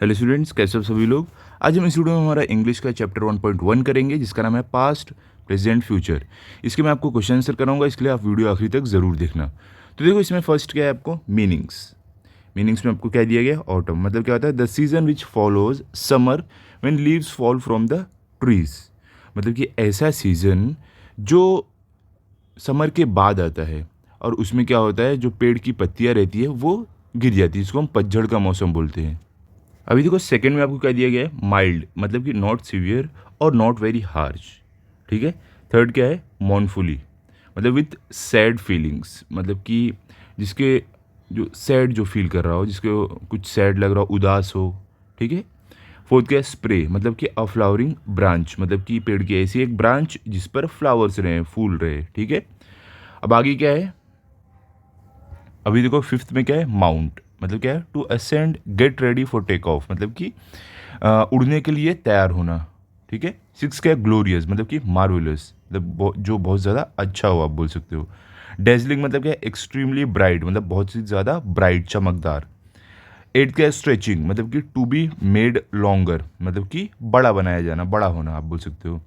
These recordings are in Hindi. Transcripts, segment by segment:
हेलो स्टूडेंट्स, कैसे हो सभी लोग। आज हम इस वीडियो में हमारा इंग्लिश का चैप्टर 1.1 करेंगे, जिसका नाम है पास्ट, प्रेजेंट, फ्यूचर। इसके मैं आपको क्वेश्चन आंसर कराऊंगा, इसके लिए आप वीडियो आखिरी तक ज़रूर देखना। तो देखो, इसमें फर्स्ट क्या है आपको, मीनिंग्स में आपको क्या दिया गया, ऑटम। मतलब क्या होता है, the season which follows summer when leaves fall from the trees. मतलब कि ऐसा सीज़न जो समर के बाद आता है और उसमें क्या होता है, जो पेड़ की पत्तियाँ रहती है वो गिर जाती है, इसको हम पतझड़ का मौसम बोलते हैं। अभी देखो, सेकंड में आपको क्या दिया गया है, माइल्ड, मतलब कि नॉट सीवियर और नॉट वेरी हार्श। ठीक है। थर्ड क्या है, मॉर्नफुली, मतलब विथ सैड फीलिंग्स, मतलब कि जिसके जो सैड जो फील कर रहा हो, जिसको कुछ सैड लग रहा हो, उदास हो। ठीक है। फोर्थ क्या है, स्प्रे, मतलब कि अ फ्लावरिंग ब्रांच, मतलब कि पेड़ की ऐसी एक ब्रांच जिस पर फ्लावर्स रहे, फूल रहे। ठीक है। अब आगे क्या है, अभी देखो फिफ्थ में क्या है, माउंट, मतलब क्या है, to ascend, get ready for take off, मतलब कि उड़ने के लिए तैयार होना। ठीक है। सिक्स क्या है, ग्लोरियस, मतलब कि मार्वेलस, मतलब जो बहुत ज़्यादा अच्छा हो, आप बोल सकते हो। डेजलिंग, मतलब क्या है, एक्सट्रीमली ब्राइट, मतलब बहुत ही ज़्यादा ब्राइट, चमकदार। एट क्या है, स्ट्रेचिंग, मतलब कि टू बी मेड लॉन्गर, मतलब कि बड़ा बनाया जाना, बड़ा होना, आप बोल सकते हो।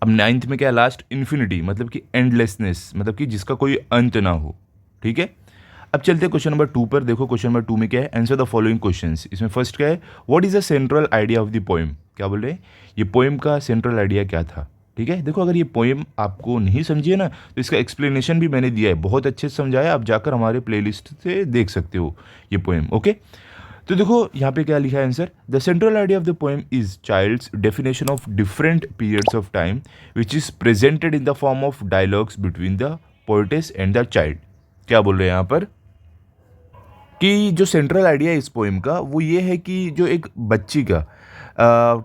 अब नाइन्थ में क्या है, लास्ट, इन्फिनिटी, मतलब कि एंडलेसनेस, मतलब कि जिसका कोई अंत ना हो। ठीक है। अब चलते हैं क्वेश्चन नंबर 2 पर। देखो क्वेश्चन नंबर 2 में क्या है, आंसर द फॉलोइंग क्वेश्चंस। इसमें फर्स्ट क्या है, what is the central idea of the poem. क्या बोल रहे हैं, ये पोएम का सेंट्रल आइडिया क्या था। ठीक है। देखो, अगर ये पोएम आपको नहीं समझिए ना, तो इसका एक्सप्लेनेशन भी मैंने दिया है, बहुत अच्छे से समझाया। आप जाकर हमारे प्लेलिस्ट से देख सकते हो ये पोएम। ओके। तो देखो यहाँ पे क्या लिखा है answer, the central idea of the poem is child's definition of different periods of time which is presented in the form of dialogues between the poetess and the child. क्या बोल रहे हैं यहाँ पर, कि जो सेंट्रल आइडिया है इस पोएम का वो ये है कि जो एक बच्ची का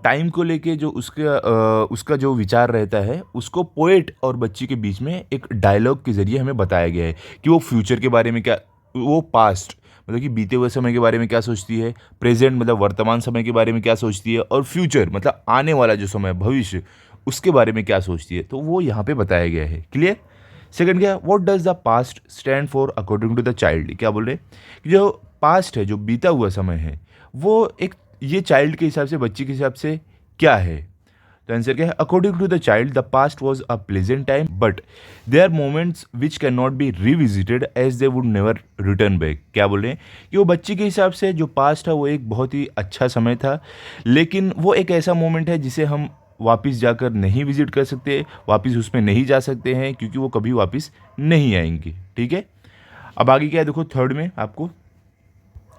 टाइम को लेके जो उसका जो विचार रहता है, उसको पोएट और बच्ची के बीच में एक डायलॉग के ज़रिए हमें बताया गया है कि वो फ्यूचर के बारे में क्या, वो पास्ट मतलब कि बीते हुए समय के बारे में क्या सोचती है, प्रेजेंट मतलब वर्तमान समय के बारे में क्या सोचती है, और फ्यूचर मतलब आने वाला जो समय, भविष्य, उसके बारे में क्या सोचती है। तो वो यहाँ पे बताया गया है। क्लियर। सेकंड क्या, what does the past stand for according to the child. क्या बोल रहे हैं कि जो पास्ट है, जो बीता हुआ समय है, वो एक ये चाइल्ड के हिसाब से, बच्ची के हिसाब से क्या है। तो आंसर क्या है, according to the child the past was a pleasant time but they are moments which can not be revisited as they would never return back. क्या बोल रहे हैं कि वो बच्ची के हिसाब से जो पास्ट है वो एक बहुत ही अच्छा समय था, लेकिन वो एक ऐसा मोमेंट है जिसे हम वापस जाकर नहीं विजिट कर सकते, वापस उसमें नहीं जा सकते हैं, क्योंकि वो कभी वापस नहीं आएंगे। ठीक है। अब आगे क्या है, देखो थर्ड में आपको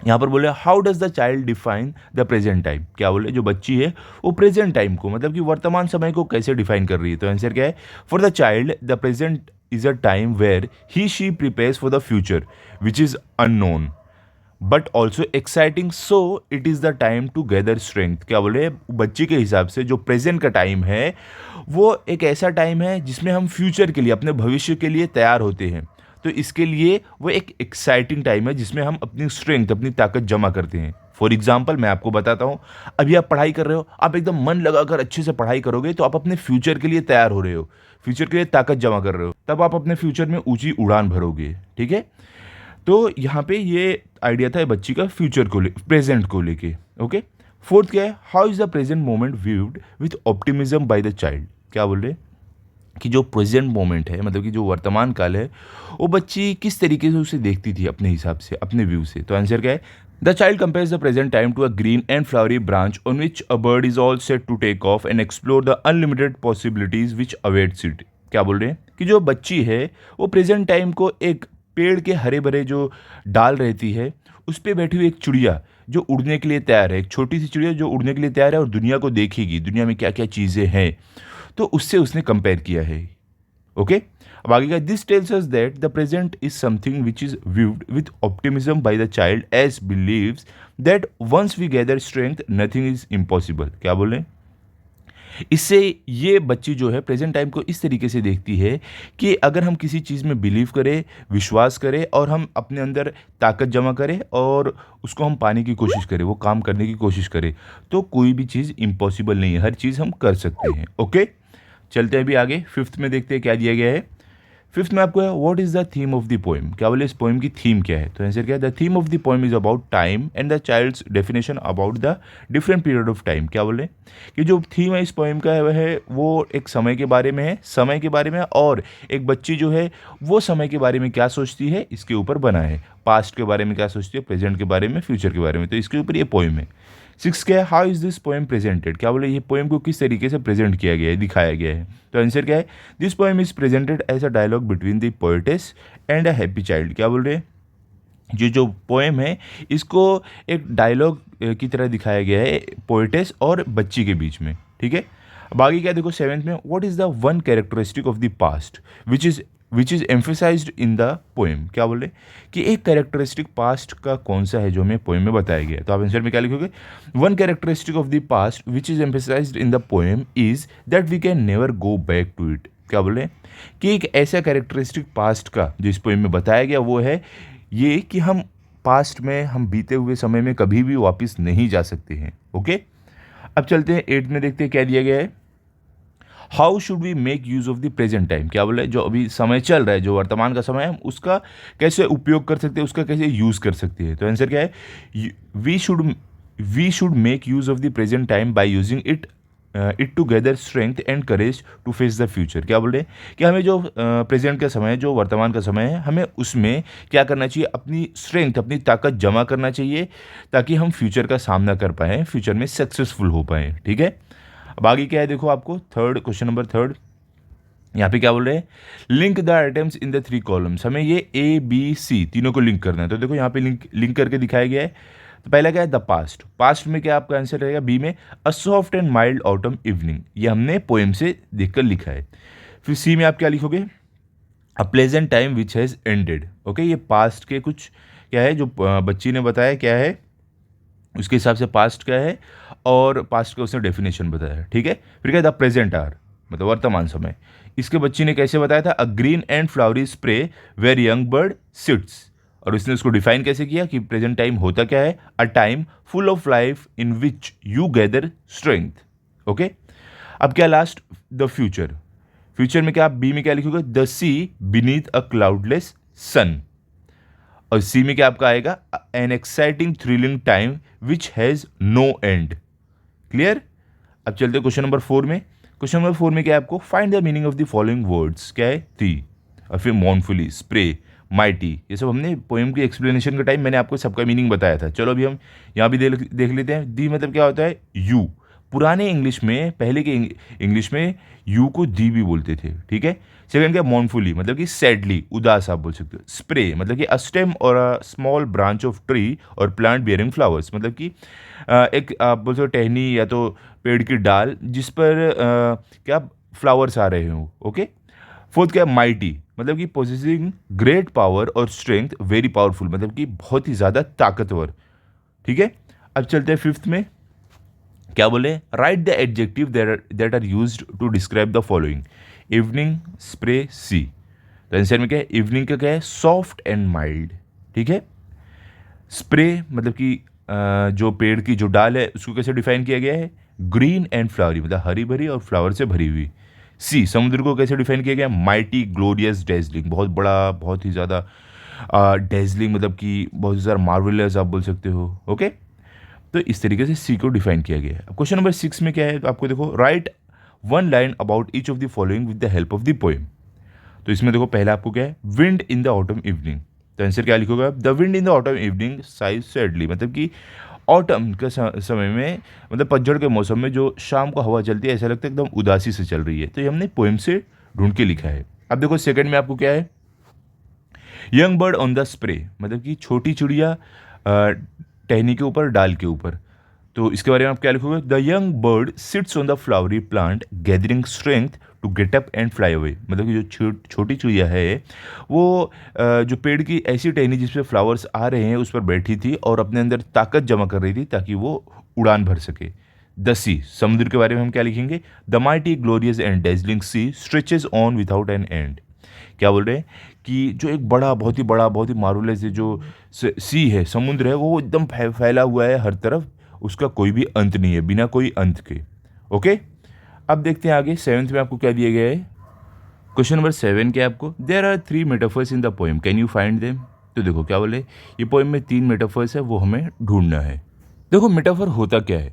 यहाँ पर बोले, how does the child define the present time. क्या बोले, जो बच्ची है वो प्रेजेंट टाइम को, मतलब कि वर्तमान समय को कैसे डिफाइन कर रही है। तो आंसर क्या है, for the child the present is a time where he she prepares for the future which is unknown but also exciting, so it is the time to gather strength. क्या बोले, बच्ची के हिसाब से जो प्रेजेंट का टाइम है वो एक ऐसा टाइम है जिसमें हम फ्यूचर के लिए, अपने भविष्य के लिए तैयार होते हैं। तो इसके लिए वो एक एक्साइटिंग टाइम है जिसमें हम अपनी स्ट्रेंथ, अपनी ताकत जमा करते हैं। फॉर एग्जाम्पल मैं आपको बताता हूँ, अभी आप पढ़ाई कर रहे हो, आप एकदम मन लगाकर अच्छे से पढ़ाई करोगे तो आप अपने फ्यूचर के लिए तैयार हो रहे हो, फ्यूचर के लिए ताकत जमा कर रहे हो, तब आप अपने फ्यूचर में ऊंची उड़ान भरोगे। ठीक है। तो यहाँ पे ये आइडिया था बच्ची का फ्यूचर को प्रेजेंट को लेके। ओके। फोर्थ क्या है, how is the present moment viewed with optimism by the child. क्या बोल रहे हैं कि जो प्रेजेंट मोमेंट है, मतलब कि जो वर्तमान काल है, वो बच्ची किस तरीके से उसे देखती थी अपने हिसाब से, अपने व्यू से। तो आंसर क्या है, the child compares the present time to a green and flowery branch on which a bird is all set to take off and explore the unlimited possibilities which awaits it. क्या बोल रहे हैं कि जो बच्ची है वो प्रेजेंट टाइम को एक पेड़ के हरे भरे जो डाल रहती है, उस पर बैठी हुई एक चिड़िया जो उड़ने के लिए तैयार है, एक छोटी सी चिड़िया जो उड़ने के लिए तैयार है और दुनिया को देखेगी, दुनिया में क्या क्या चीज़ें हैं, तो उससे उसने कंपेयर किया है। ओके। अब आगे का, this tells us that the present is something which is viewed with optimism by the child as believes that once we gather strength nothing is impossible. क्या बोल रहे हैं, इससे ये बच्ची जो है प्रेजेंट टाइम को इस तरीके से देखती है कि अगर हम किसी चीज़ में बिलीव करें, विश्वास करें, और हम अपने अंदर ताकत जमा करें और उसको हम पाने की कोशिश करें, वो काम करने की कोशिश करें, तो कोई भी चीज़ इम्पॉसिबल नहीं है, हर चीज़ हम कर सकते हैं। ओके। चलते हैं अभी आगे, फिफ्थ में देखते हैं क्या दिया गया है। फिफ्थ में आपको है what is the theme of the poem, क्या बोले इस पोएम की थीम क्या है, तो आंसर क्या है the theme of the poem is about time and the child's definition about the different period of time, क्या बोले कि जो थीम है इस पोएम का है वह है वो एक समय के बारे में है, समय के बारे में, और एक बच्ची जो है वो समय के बारे में क्या सोचती है इसके ऊपर बना है, पास्ट के बारे में क्या सोचती है, प्रेजेंट के बारे में, फ्यूचर के बारे में, तो इसके ऊपर ये पोएम है। सिक्स क्या है how is this poem presented, क्या बोले ये पोएम को किस तरीके से प्रेजेंट किया गया है, दिखाया गया है, तो आंसर क्या है this poem is presented as a dialogue between the poetess and a happy child, क्या बोल रहे हैं जो पोएम है इसको एक डायलॉग की तरह दिखाया गया है पोएटेस और बच्ची के बीच में, ठीक है। अब आगे क्या देखो सेवेंथ में what is the one characteristic of the past which is emphasized in the poem, क्या बोले कि एक कैरेक्टरिस्टिक पास्ट का कौन सा है जो हमें पोएम में बताया गया है, तो आप आंसर में क्या लिखोगे one characteristic of the past which is emphasized in the poem is that we can never go back to it, क्या बोले कि एक ऐसा कैरेक्टरिस्टिक पास्ट का जो इस पोएम में बताया गया वो है ये कि हम पास्ट में हम बीते हुए समय में कभी भी वापस नहीं जा सकते हैं, ओके। अब चलते हैं एट में, देखते हैं क्या दिया गया है how should we make use of the present time, क्या बोला जो अभी समय चल रहा है जो वर्तमान का समय है हम उसका कैसे उपयोग कर सकते हैं, उसका कैसे यूज़ कर सकते हैं, तो आंसर क्या है we should make use of the present time by using it to gather strength and courage to face the future, क्या बोल रहे हैं कि हमें जो प्रेजेंट का समय है जो वर्तमान का समय है हमें उसमें क्या करना चाहिए अपनी स्ट्रेंथ अपनी ताकत जमा करना चाहिए ताकि हम फ्यूचर का सामना कर पाएँ, फ्यूचर में सक्सेसफुल हो पाएँ, ठीक है। अब आगे क्या है देखो आपको थर्ड क्वेश्चन नंबर थर्ड यहाँ पे क्या बोल रहे हैं link the items in the three columns, हमें ये ए बी सी तीनों को लिंक करना है, तो देखो यहाँ पे लिंक करके दिखाया गया है। तो पहला क्या है द पास्ट, पास्ट में क्या आपका आंसर रहेगा बी में a soft and mild autumn evening, ये हमने पोएम से देखकर लिखा है। फिर सी में आप क्या लिखोगे अ pleasant time which has ended, okay ये पास्ट के कुछ क्या है जो बच्ची ने बताया क्या है उसके हिसाब से पास्ट क्या है और पास्ट का उसने डेफिनेशन बताया, ठीक है। फिर क्या द प्रेजेंट आर मतलब वर्तमान समय, इसके बच्ची ने कैसे बताया था a green and flowery spray where young bird sits, और उसने उसको डिफाइन कैसे किया कि प्रेजेंट टाइम होता क्या है a time full of life in which you gather strength, okay. अब क्या लास्ट द फ्यूचर, फ्यूचर में क्या आप बी में क्या लिखोगे the sea beneath a cloudless sun, और सी में क्या आपका आएगा an exciting thrilling time which has no end, clear. अब चलते क्वेश्चन नंबर फोर में, क्वेश्चन नंबर फोर में क्या है आपको find the meaning of the following words, क्या है थ्री, और फिर मॉर्नफुली स्प्रे माइटी, ये सब हमने पोएम की एक्सप्लेनेशन के टाइम मैंने आपको सबका मीनिंग बताया था। चलो अभी हम यहाँ भी देख लेते हैं। दी मतलब क्या होता है यू, पुराने इंग्लिश में पहले के इंग्लिश में यू को दी भी बोलते थे, ठीक है। सेकंड क्या मॉर्नफुली मतलब कि सैडली उदास आप बोल सकते हो। स्प्रे मतलब कि अ स्टेम और a small branch of tree और प्लांट बियरिंग फ्लावर्स मतलब कि एक आप बोल सकते हो टहनी या तो पेड़ की डाल जिस पर क्या फ्लावर्स आ रहे हो, ओके। फोर्थ क्या माइटी मतलब कि पोजेसिंग ग्रेट पावर और स्ट्रेंथ वेरी पावरफुल मतलब कि बहुत ही ज़्यादा ताकतवर, ठीक है। अब चलते हैं फिफ्थ में, क्या बोले write the adjective that are used to describe the following evening spray sea, तो आंसर में क्या है इवनिंग का क्या है सॉफ्ट एंड माइल्ड, ठीक है। स्प्रे मतलब कि जो पेड़ की जो डाल है उसको कैसे डिफाइन किया गया है ग्रीन एंड फ्लावरी मतलब हरी भरी और फ्लावर से भरी हुई। सी समुद्र को कैसे डिफाइन किया गया माइटी ग्लोरियस डेजलिंग बहुत बड़ा बहुत ही ज़्यादा डेजलिंग मतलब कि बहुत ज़्यादा मार्वेलस आप बोल सकते हो, ओके। तो इस तरीके से सी को डिफाइन किया गया है। अब क्वेश्चन नंबर सिक्स में क्या है तो आपको देखो right one line about each of the following with the help of the poem, तो इसमें देखो पहला आपको क्या है wind in the autumn evening, तो आंसर क्या लिखोगे आप the wind in the autumn evening size sadly मतलब कि ऑटम के समय में मतलब पतझड़ के मौसम में जो शाम को हवा चलती है ऐसा लगता है एकदम उदासी से चल रही है, तो ये हमने पोएम से ढूंढ के लिखा है। अब देखो सेकंड में आपको क्या है young bird on the spray मतलब कि छोटी चिड़िया टहनी के ऊपर डाल के ऊपर, तो इसके बारे में आप क्या लिखोगे the young bird sits on the flowery plant gathering strength to get up and fly away मतलब कि जो छोटी चिड़िया है वो जो पेड़ की ऐसी टहनी जिस पे फ्लावर्स आ रहे हैं उस पर बैठी थी और अपने अंदर ताकत जमा कर रही थी ताकि वो उड़ान भर सके। द सी समुद्र के बारे में हम क्या लिखेंगे the mighty glorious and dazzling sea stretches on without an end, क्या बोल रहे हैं कि जो एक बड़ा बहुत ही मार्वलस जो सी है समुद्र है वो एकदम फैला हुआ है हर तरफ, उसका कोई भी अंत नहीं है बिना कोई अंत के, ओके। अब देखते हैं आगे सेवेंथ में आपको क्या दिया गया है क्वेश्चन नंबर 7 क्या है आपको, there are 3 metaphors in the poem, can you find them. तो देखो क्या बोले, ये पोएम में 3 मेटाफर्स है, वो हमें ढूंढना है। देखो मेटाफर होता क्या है,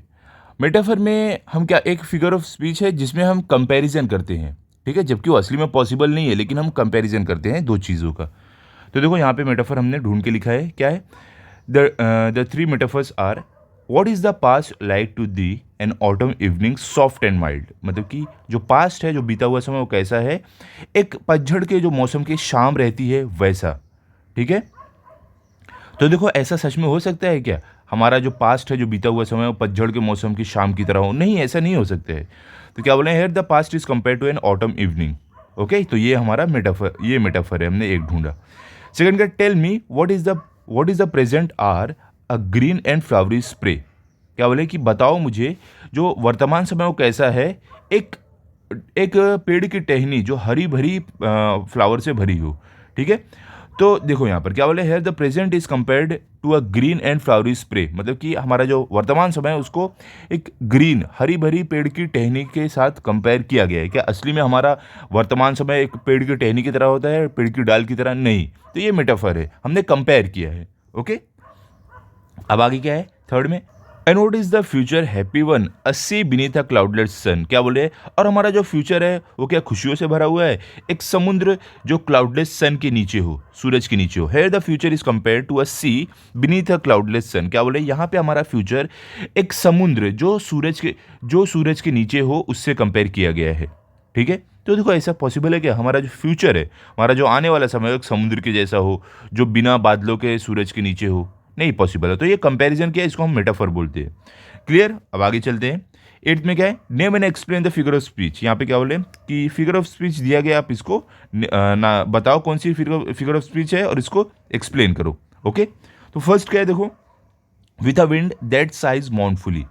मेटाफर में हम क्या, एक फिगर ऑफ स्पीच है जिसमें हम कंपैरिजन करते हैं, ठीक है, जबकि वो असली में पॉसिबल नहीं है, लेकिन हम कंपैरिजन करते हैं दो चीज़ों का। तो देखो यहाँ पे मेटाफर हमने ढूंढ के लिखा है, क्या है, the 3 metaphors are, what is the past like to thee an autumn evening soft and mild, मतलब कि जो पास्ट है, जो बीता हुआ समय, वो कैसा है, एक पतझड़ के जो मौसम की शाम रहती है वैसा, ठीक है। तो देखो ऐसा सच में हो सकता है क्या, हमारा जो पास्ट है, जो बीता हुआ समय, वो पतझड़ के मौसम की शाम की तरह हो, नहीं, ऐसा नहीं हो सकता है। तो क्या बोले, here the past is compare to an autumn evening. Okay, तो ये हमारा मेटाफर, ये मेटाफर है, हमने एक ढूंढा। सेकंड का, tell me what is the present are a green and flowery spray. क्या बोले कि बताओ मुझे जो वर्तमान समय वो कैसा है, एक एक पेड़ की टहनी जो हरी भरी फ्लावर से भरी हो, ठीक है। तो देखो यहाँ पर क्या बोले, here the present is compared to a green and flowery spray, मतलब कि हमारा जो वर्तमान समय है उसको एक ग्रीन हरी भरी पेड़ की टहनी के साथ कंपेयर किया गया है। क्या असली में हमारा वर्तमान समय एक पेड़ की टहनी की तरह होता है, पेड़ की डाल की तरह नहीं। तो ये मेटाफर है, हमने कंपेयर किया है। ओके, अब आगे क्या है थर्ड में, and what is the future happy one a sea beneath a cloudless sun. क्या बोले, और हमारा जो फ्यूचर है वो क्या खुशियों से भरा हुआ है, एक समुद्र जो क्लाउडलेस सन के नीचे हो, सूरज के नीचे हो। Here the future is compare to a sea beneath a cloudless sun. क्या बोले, यहाँ पे हमारा फ्यूचर एक समुद्र जो सूरज के नीचे हो उससे कंपेयर किया गया है, ठीक है। तो देखो ऐसा पॉसिबल है क्या, हमारा जो फ्यूचर है, हमारा जो आने वाला समय एक समुद्र के जैसा हो, जो बिना बादलों के सूरज के नीचे हो, नहीं पॉसिबल है। तो ये कंपैरिजन क्या है, इसको हम मेटाफर बोलते हैं। क्लियर, अब आगे चलते हैं। एट्थ में क्या है, name and explain the figure of speech. यहाँ पे क्या बोले कि फिगर ऑफ स्पीच दिया गया, आप इसको ना बताओ कौन सी फिगर ऑफ स्पीच है और इसको एक्सप्लेन करो। ओके, तो फर्स्ट क्या है देखो, with a wind that sighs mournfully.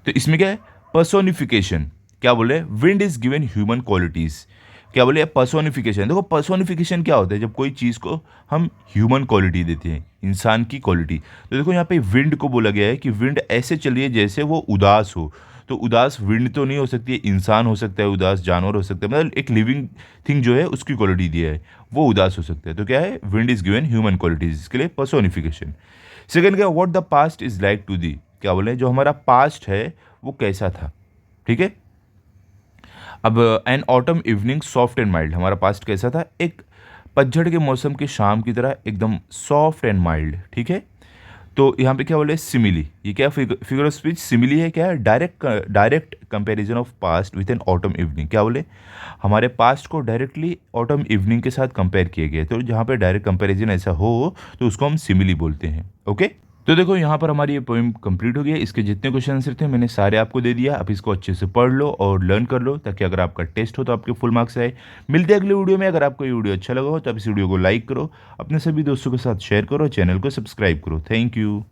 तो इसमें क्या है, पर्सोनिफिकेशन। क्या बोले, wind is given human qualities. क्या बोले, पर्सोनिफिकेशन। देखो पर्सोनिफिकेशन क्या होता है, जब कोई चीज़ को हम ह्यूमन क्वालिटी देते हैं, इंसान की क्वालिटी। तो देखो यहाँ पे विंड को बोला गया है कि विंड ऐसे चलिए जैसे वो उदास हो। तो उदास विंड तो नहीं हो सकती है, इंसान हो सकता है उदास, जानवर हो सकता है, मतलब एक लिविंग थिंग जो है उसकी क्वालिटी दिया है, वो उदास हो सकता है। तो क्या है, wind is given human qualities, इसके लिए पर्सोनिफिकेशन। सेकेंड क्या, what the past is like to thee. क्या बोले, जो हमारा पास्ट है वो कैसा था, ठीक है। अब an autumn evening soft and mild, हमारा पास्ट कैसा था, एक पतझड़ के मौसम की शाम की तरह एकदम सॉफ्ट एंड माइल्ड, ठीक है। तो यहाँ पे क्या बोले, सिमिली, ये क्या फिगर ऑफ स्पीच सिमिली है, क्या है, direct comparison of past with an autumn evening. क्या बोले, हमारे पास्ट को डायरेक्टली ऑटम इवनिंग के साथ कंपेयर किया गया है। तो जहाँ पे डायरेक्ट कंपैरिजन ऐसा हो तो उसको हम सिमिली बोलते हैं। ओके, तो देखो यहाँ पर हमारी ये पोएम कंप्लीट हो गई है। इसके जितने क्वेश्चन आंसर थे मैंने सारे आपको दे दिया। आप इसको अच्छे से पढ़ लो और लर्न कर लो, ताकि अगर आपका टेस्ट हो तो आपके फुल मार्क्स आए। मिलते हैं अगले वीडियो में। अगर आपको ये वीडियो अच्छा लगा हो तो आप इस वीडियो को लाइक करो, अपने सभी दोस्तों के साथ शेयर करो, चैनल को सब्सक्राइब करो। Thank you.